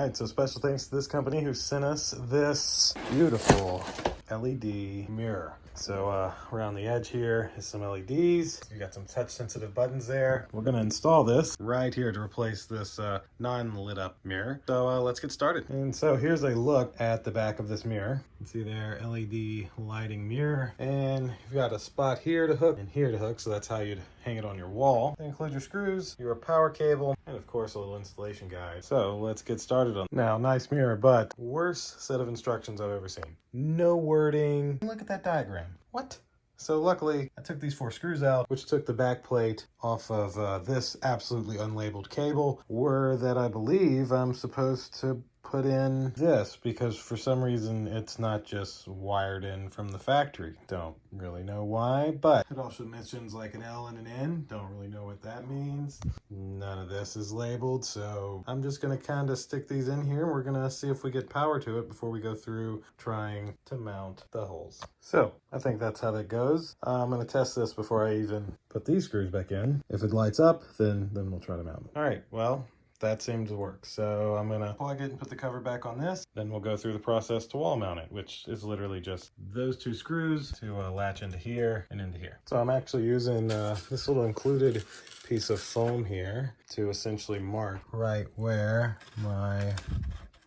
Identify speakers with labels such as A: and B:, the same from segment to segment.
A: right, so special thanks to this company who sent us this beautiful LED mirror. So around the edge here is some LEDs. You got some touch sensitive buttons there. We're gonna install this right here to replace this non-lit up mirror. So let's get started. And so here's a look at the back of this mirror. You can see there, LED lighting mirror. And you've got a spot here to hook and here to hook. So that's how you'd hang it on your wall. They include your screws, your power cable, and of course a little installation guide. So let's get started on. Now, nice mirror, but worst set of instructions I've ever seen. No wording. Look at that diagram. What? So luckily, I took these 4 screws out, which took the back plate off of this absolutely unlabeled cable, where that I believe I'm supposed to put in this, because for some reason it's not just wired in from the factory. Don't really know why, but it also mentions like an L and an N. Don't really know what that means. None of this is labeled, so I'm just gonna kind of stick these in here. We're gonna see if we get power to it before we go through trying to mount the holes. So I think that's how that goes. I'm gonna test this before I even put these screws back in. If it lights up, then we'll try to mount it. All right, well, that seems to work. So I'm gonna plug it and put the cover back on this. Then we'll go through the process to wall mount it, which is literally just those 2 screws to latch into here and into here. So I'm actually using this little included piece of foam here to essentially mark right where my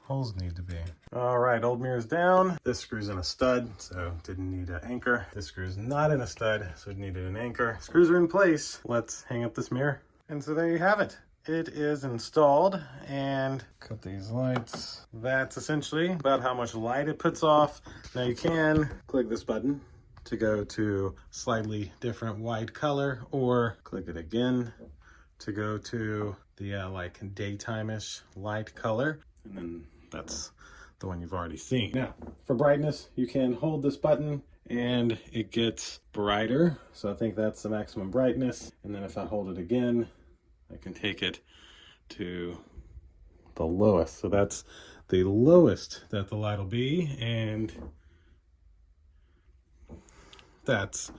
A: holes need to be. All right, old mirror's down. This screw's in a stud, so didn't need an anchor. This screw's not in a stud, so it needed an anchor. Screws are in place. Let's hang up this mirror. And so there you have it. It is installed, and cut these lights. That's essentially about how much light it puts off. Now you can click this button to go to slightly different white color, or click it again to go to the like daytime-ish light color. And then that's the one you've already seen. Now, for brightness, you can hold this button and it gets brighter. So I think that's the maximum brightness. And then if I hold it again, I can take it to the lowest. So that's the lowest that the light will be, and that's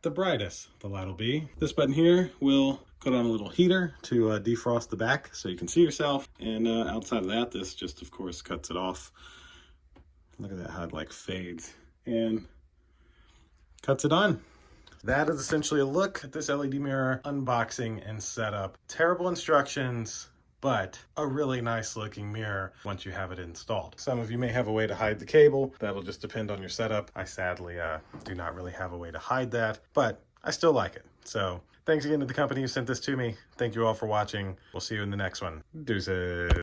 A: the brightest the light will be. This button here will put on a little heater to defrost the back so you can see yourself. And outside of that, this just of course cuts it off. Look at that, how it like fades and cuts it on. That is essentially a look at this LED mirror unboxing and setup. Terrible instructions, but a really nice looking mirror once you have it installed. Some of you may have a way to hide the cable. That'll just depend on your setup. I sadly do not really have a way to hide that, but I still like it. So thanks again to the company who sent this to me. Thank you all for watching. We'll see you in the next one. Deuces.